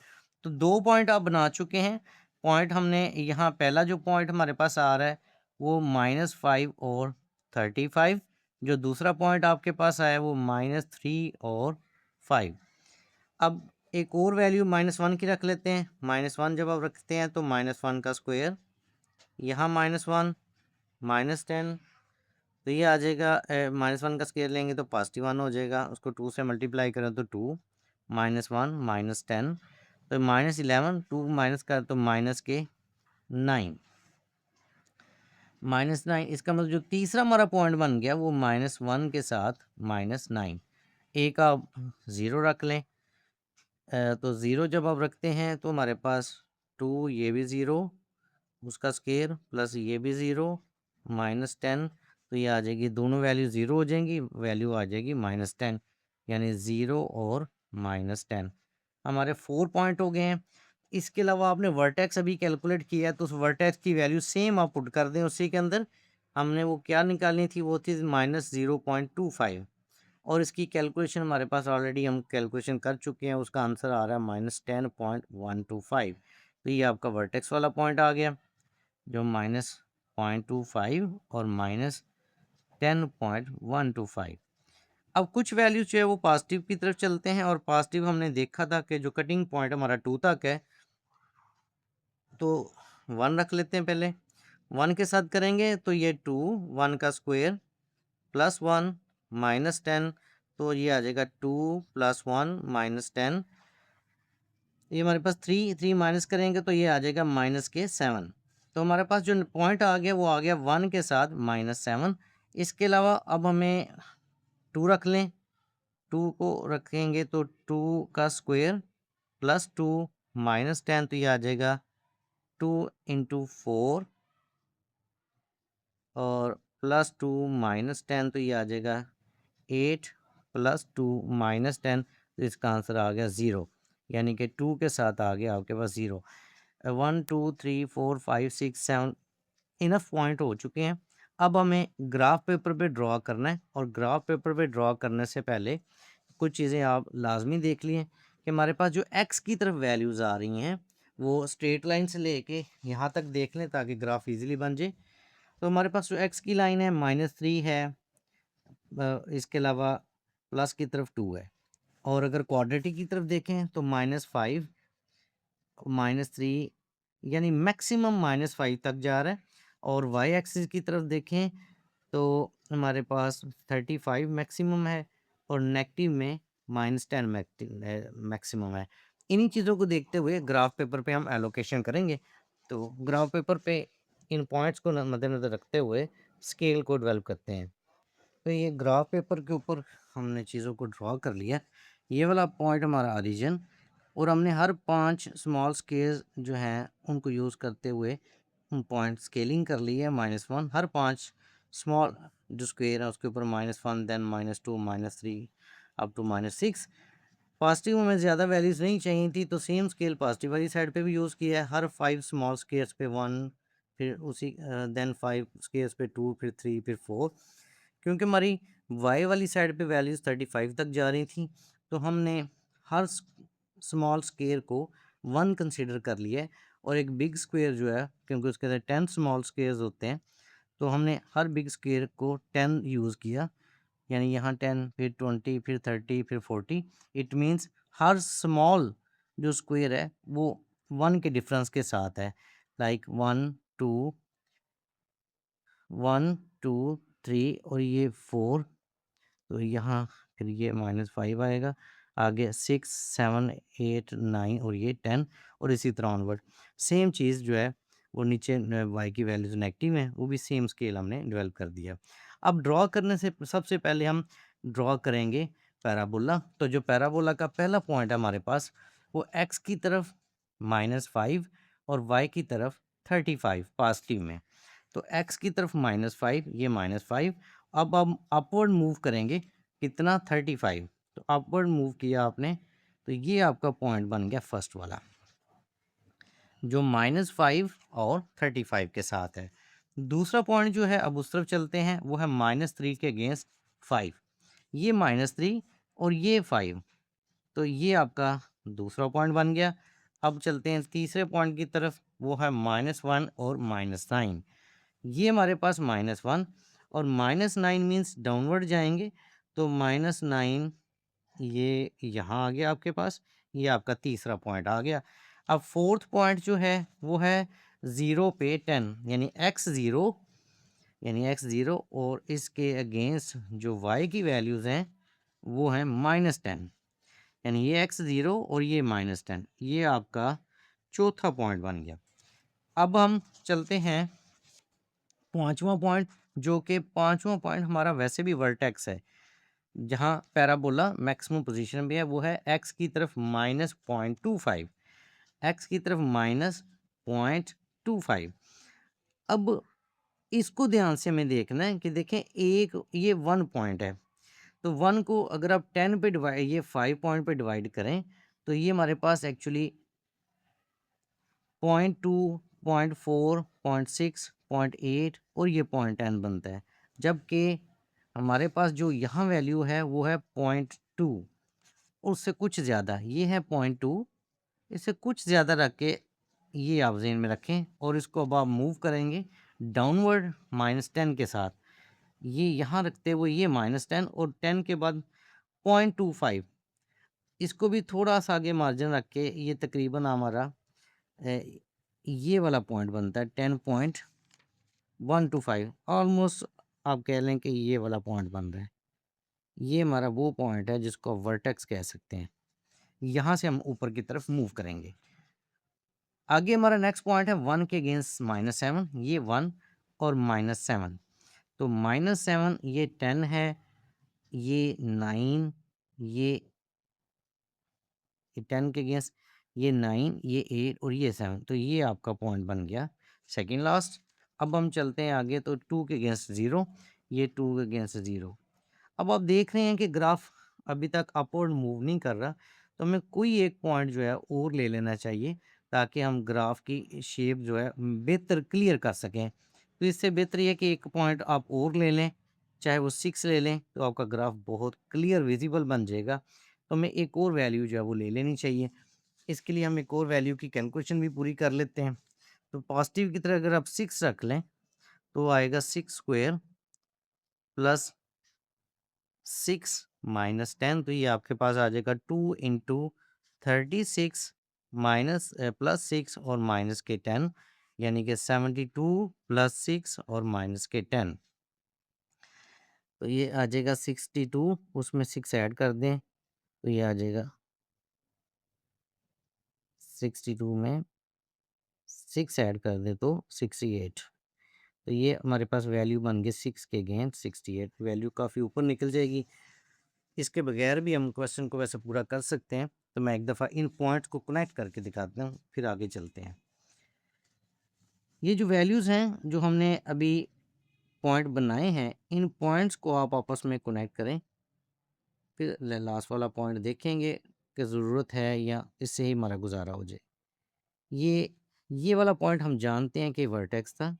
तो 2 पॉइंट आप बना चुके हैं। पॉइंट हमने यहाँ पहला जो पॉइंट हमारे पास आ रहा है वो -5 और 35, जो दूसरा पॉइंट आपके पास आया वो -3 और 5। अब एक और वैल्यू -1 की रख लेते हैं। -1 जब आप रखते हैं तो -1 का स्क्वायर, यहाँ -1 -10, तो ये आ जाएगा -1 का स्क्वायर लेंगे तो +1 हो जाएगा, उसको 2 से मल्टीप्लाई करें तो 2 -1 -10, तो -11, 2 माइनस कर तो माइनस के 9 -9। इसका मतलब जो तीसरा हमारा पॉइंट बन गया वो -1 के साथ -9। एक आप 0 रख लें, तो 0 जब आप रखते हैं तो हमारे पास 2, ये भी 0, उसका स्क्वायर प्लस ये भी 0 -10, तो ये आ जाएगी, दोनों वैल्यू 0 हो जाएंगी, वैल्यू आ जाएगी -10, यानी 0 और -10। हमारे 4 पॉइंट हो गए हैं। इसके अलावा आपने वर्टेक्स अभी कैलकुलेट किया है, तो उस वर्टेक्स की वैल्यू सेम आप पुट कर दें उसी के अंदर। हमने वो क्या निकालनी थी, वो थी -0.25, और इसकी कैलकुलेशन हमारे पास ऑलरेडी हम कैलकुलेशन कर चुके हैं, उसका आंसर आ रहा है -10.125। तो ये आपका वर्टेक्स वाला पॉइंट आ गया, जो -0.25 और -10.125। अब कुछ वैल्यूज जो है वो पॉजिटिव की तरफ चलते हैं, और पॉजिटिव हमने देखा था कि जो कटिंग पॉइंट हमारा 2 तक है, तो 1 रख लेते हैं पहले। 1 के साथ करेंगे तो ये 2, 1 का स्क्वायर प्लस 1 -10, तो ये आ जाएगा 2 + 1 -10। ये हमारे पास 3 माइनस करेंगे तो ये आ जाएगा -7। तो हमारे पास जो पॉइंट आ गया वो आ गया 1 के साथ -7। इसके अलावा अब हमें 2 रख लें। 2 को रखेंगे तो 2 का स्क्वायर प्लस 2 -10, तो ये आ जाएगा 2 इंटू 4 और प्लस 2 -10, तो ये आ जाएगा 8 + 2 -10, तो इसका आंसर आ गया 0, यानी कि 2 के साथ आ गया आपके पास 0। 1 2 3 4 5 6 7 इनफ पॉइंट हो चुके हैं। अब हमें ग्राफ पेपर पे ड्रॉ करना है, और ग्राफ पेपर पे ड्रॉ करने से पहले कुछ चीज़ें आप लाजमी देख लिए कि हमारे पास जो एक्स की तरफ वैल्यूज़ आ रही हैं वो स्ट्रेट लाइन से लेके यहाँ तक देख लें ताकि ग्राफ इजीली बन जाए। तो हमारे पास जो एक्स की लाइन है -3 है, इसके अलावा प्लस की तरफ 2 है, और अगर क्वाड्रेटिक की तरफ देखें तो -5 -3, यानी मैक्सिमम -5 तक जा रहा है। और वाई एक्सिस की तरफ देखें तो हमारे पास 35 मैक्सिमम है, और नेगेटिव में -10 मैक्सिमम है। इन्हीं चीज़ों को देखते हुए ग्राफ पेपर पे हम एलोकेशन करेंगे। तो ग्राफ पेपर पे इन पॉइंट्स को मद्देनज़र रखते हुए स्केल को डेवलप करते हैं। तो ये ग्राफ पेपर के ऊपर हमने चीज़ों को ड्रॉ कर लिया। ये वाला पॉइंट हमारा ओरिजिन, और हमने हर 5 स्मॉल स्केल जो हैं उनको यूज़ करते हुए पॉइंट स्केलिंग कर ली है -1। हर 5 स्मॉल जो स्क्वायर है उसके ऊपर -1, देन -2 -3 अप टू -6। पॉजिटिव हमें ज़्यादा वैल्यूज़ नहीं चाहिए थी, तो सेम स्केल पॉजिटिव वाली साइड पे भी यूज़ किया है। हर 5 स्मॉल स्केयर्स पे 1, फिर उसी देन 5 स्केयर्स पे 2, फिर 3, फिर 4। क्योंकि हमारी वाई वाली साइड पे वैल्यूज़ 35 तक जा रही थी, तो हमने हर स्मॉल स्क्वेयर को 1 कंसीडर कर लिया है, और एक बिग स्क्वेयर जो है, क्योंकि उसके अंदर 10 स्मॉल स्क्वेयर्स होते हैं, तो हमने हर बिग स्क्वेयर को 10 यूज़ किया, यानी यहाँ 10, फिर 20, फिर 30, फिर 40। इट मीन्स हर स्मॉल जो स्क्वेयर है वो 1 के डिफरेंस के साथ है, लाइक 1 2 1 2 3 और ये 4, तो यहाँ फिर ये -5 आएगा, आगे 6 7 8 9 और ये 10, और इसी तरह ऑनवर्ड। सेम चीज़ जो है वो नीचे वाई की वैल्यूज़ नेगेटिव हैं, वो भी सेम स्केल हमने डेवलप कर दिया। अब ड्रॉ करने से सबसे पहले हम ड्रॉ करेंगे पैराबोला। तो जो पैराबोला का पहला पॉइंट है हमारे पास वो x की तरफ -5 और y की तरफ 35 पॉजिटिव में। तो x की तरफ -5, ये -5। अब हम अपवर्ड मूव करेंगे कितना, 35। तो अपवर्ड मूव किया आपने, तो ये आपका पॉइंट बन गया फर्स्ट वाला, जो -5 और 35 के साथ है। दूसरा पॉइंट जो है, अब उस तरफ चलते हैं, वो है -3 के अगेंस्ट 5। ये -3 और ये 5, तो ये आपका दूसरा पॉइंट बन गया। अब चलते हैं तीसरे पॉइंट की तरफ, वो है -1 और -9। ये हमारे पास -1 और -9 मीन्स डाउनवर्ड जाएंगे, तो -9 ये यहाँ आ गया आपके पास, ये आपका तीसरा पॉइंट आ गया। अब फोर्थ पॉइंट जो है वो है 0 पे 10, यानी x 0 और इसके अगेंस्ट जो y की वैल्यूज़ हैं वो हैं -10, यानी ये x 0 और ये -10, ये आपका चौथा पॉइंट बन गया। अब हम चलते हैं पांचवा पॉइंट, जो कि पांचवा पॉइंट हमारा वैसे भी वर्टेक्स है, जहाँ पैराबोला मैक्सिमम पोजीशन पे है, वो है x की तरफ -0.25, x की तरफ -0.25। अब इसको ध्यान से हमें देखना है कि देखें, एक ये 1 पॉइंट है, तो 1 को अगर आप 10 पे डिवाइड, ये 5 पॉइंट पे डिवाइड करें, तो ये हमारे पास एक्चुअली 0.2, 0.4, 0.6, 0.8 और ये 0.10 बनता है। जबकि हमारे पास जो यहाँ वैल्यू है वो है 0.2, उससे कुछ ज़्यादा, ये है 0.2, इससे कुछ ज़्यादा रख के ये आप ज़हन में रखें। और इसको अब आप मूव करेंगे डाउनवर्ड -10 के साथ, ये यहाँ रखते हुए ये -10 और 10 के बाद 0.25, इसको भी थोड़ा सा आगे मार्जिन रख के ये तकरीबन हमारा ये वाला पॉइंट बनता है 10.125, ऑलमोस्ट आप कह लें कि ये वाला पॉइंट बन रहा है। ये हमारा वो पॉइंट है जिसको वर्टेक्स कह सकते हैं। यहाँ से हम ऊपर की तरफ मूव करेंगे। आगे हमारा नेक्स्ट पॉइंट है 1 के अगेंस्ट -7, ये 1 और -7, तो -7 ये 10 है, ये 9, ये 10 के अगेंस्ट ये 9, ये 8 और ये 7, तो ये आपका पॉइंट बन गया सेकंड लास्ट। अब हम चलते हैं आगे, तो 2 के अगेंस्ट 0, ये 2 के अगेंस्ट 0। अब आप देख रहे हैं कि ग्राफ अभी तक अपवर्ड मूव नहीं कर रहा, तो हमें कोई एक पॉइंट जो है और ले लेना चाहिए, ताकि हम ग्राफ की शेप जो है बेहतर क्लियर कर सकें। तो इससे बेहतर ये है कि एक पॉइंट आप और ले लें, चाहे वो 6 ले लें, तो आपका ग्राफ बहुत क्लियर विजिबल बन जाएगा। तो हमें एक और वैल्यू जो है वो ले लेनी चाहिए। इसके लिए हम एक और वैल्यू की कैलकुलेशन भी पूरी कर लेते हैं। तो पॉजिटिव की तरह अगर आप 6 रख लें, तो आएगा 6 स्क्वायर प्लस 6 माइनस 10, तो ये आपके पास आ जाएगा 2 इंटू 36 माइनस प्लस 6 और माइनस के 10, यानी कि 72 प्लस 6 और माइनस के 10, तो ये आ जाएगा 62, उसमें 6 ऐड कर दें, तो ये आ जाएगा 62 में 6 ऐड कर दें तो 68। तो ये हमारे पास वैल्यू बन गई 6 के अगेंस्ट 68, वैल्यू काफ़ी ऊपर निकल जाएगी। इसके बगैर भी हम क्वेश्चन को वैसे पूरा कर सकते हैं, तो मैं एक दफ़ा इन पॉइंट्स को कनेक्ट करके दिखाता हूँ, फिर आगे चलते हैं। ये जो वैल्यूज़ हैं, जो हमने अभी पॉइंट बनाए हैं, इन पॉइंट्स को आप आपस में कनेक्ट करें, फिर लास्ट वाला पॉइंट देखेंगे कि ज़रूरत है या इससे ही हमारा गुजारा हो जाए। ये वाला पॉइंट हम जानते हैं कि वर्टेक्स था,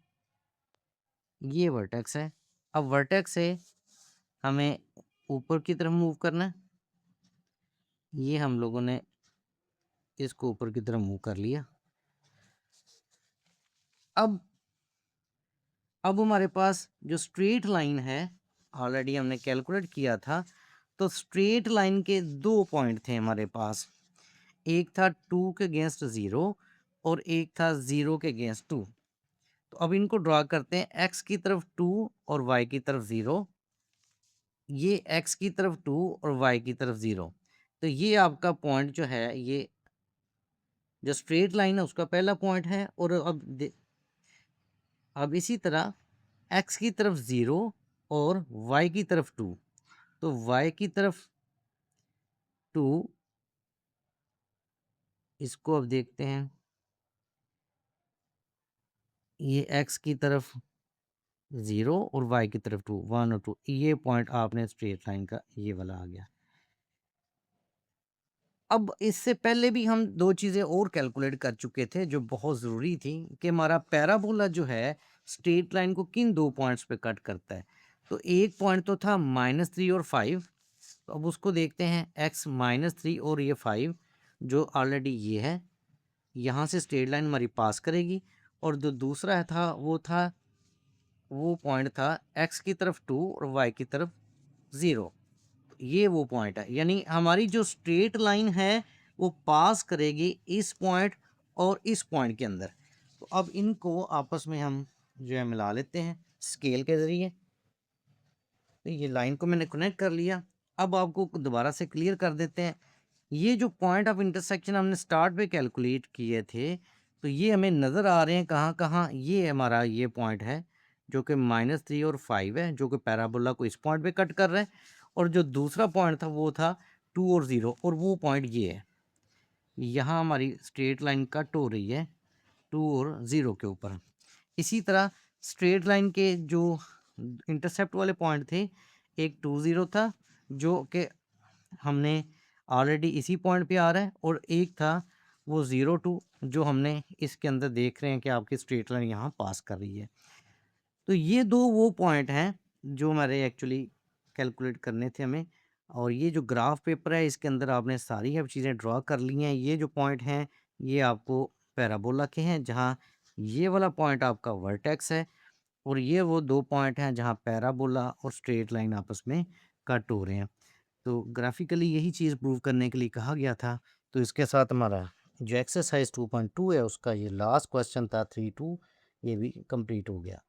ये वर्टेक्स है। अब वर्टेक्स से हमें ऊपर की तरफ मूव करना है, ये हम लोगों ने इसको ऊपर की तरफ मूव कर लिया। अब हमारे पास जो स्ट्रेट लाइन है, ऑलरेडी हमने कैलकुलेट किया था, तो स्ट्रेट लाइन के 2 पॉइंट थे हमारे पास, एक था 2 के अगेंस्ट 0 और एक था 0 के अगेंस्ट 2। तो अब इनको ड्रा करते हैं, x की तरफ 2 और y की तरफ 0, ये x की तरफ 2 और y की तरफ 0। तो ये आपका पॉइंट जो है, ये जो स्ट्रेट लाइन है उसका पहला पॉइंट है। और अब इसी तरह x की तरफ 0 और y की तरफ 2, तो y की तरफ 2 इसको अब देखते हैं, ये x की तरफ 0 और y की तरफ 2, 1 और 2, ये पॉइंट आपने स्ट्रेट लाइन का ये वाला आ गया। अब इससे पहले भी हम 2 चीज़ें और कैलकुलेट कर चुके थे जो बहुत ज़रूरी थी कि हमारा पैराबोला जो है स्ट्रेट लाइन को किन 2 पॉइंट्स पे कट करता है। तो एक पॉइंट तो था -3 और 5, तो अब उसको देखते हैं, x -3 और ये 5 जो ऑलरेडी ये है, यहाँ से स्ट्रेट लाइन हमारी पास करेगी। और जो दूसरा था वो पॉइंट था x की तरफ 2 और y की तरफ 0, ये वो पॉइंट है। यानी हमारी जो स्ट्रेट लाइन है वो पास करेगी इस पॉइंट और इस पॉइंट के अंदर। तो अब इनको आपस में हम जो है मिला लेते हैं स्केल के ज़रिए। तो ये लाइन को मैंने कनेक्ट कर लिया। अब आपको दोबारा से क्लियर कर देते हैं, ये जो पॉइंट ऑफ इंटरसेक्शन हमने स्टार्ट पे कैलकुलेट किए थे, तो ये हमें नज़र आ रहे हैं कहाँ-कहाँ। ये हमारा ये पॉइंट है जो कि -3 और 5 है, जो कि पैराबोला को इस पॉइंट पे कट कर रहा है। और जो दूसरा पॉइंट था वो था 2 और 0, और वो पॉइंट ये है। यहाँ हमारी स्ट्रेट लाइन कट हो रही है 2 और 0 के ऊपर। इसी तरह स्ट्रेट लाइन के जो इंटरसेप्ट वाले पॉइंट थे, एक 2 0 था जो कि हमने ऑलरेडी इसी पॉइंट पे आ रहा है, और एक था वो 0 2 जो हमने इसके अंदर देख रहे हैं कि आपकी स्ट्रेट लाइन यहाँ पास कर रही है। तो ये 2 वो पॉइंट हैं जो हमारे एक्चुअली कैलकुलेट करने थे हमें। और ये जो ग्राफ पेपर है इसके अंदर आपने सारी अब चीज़ें ड्रा कर ली हैं। ये जो पॉइंट हैं ये आपको पैराबोला के हैं, जहाँ ये वाला पॉइंट आपका वर्टेक्स है, और ये वो 2 पॉइंट हैं जहाँ पैराबोला और स्ट्रेट लाइन आपस में कट हो रहे हैं। तो ग्राफिकली यही चीज़ प्रूव करने के लिए कहा गया था। तो इसके साथ हमारा जो एक्सरसाइज 2.2 है उसका ये लास्ट क्वेश्चन था 3-2, ये भी कंप्लीट हो गया।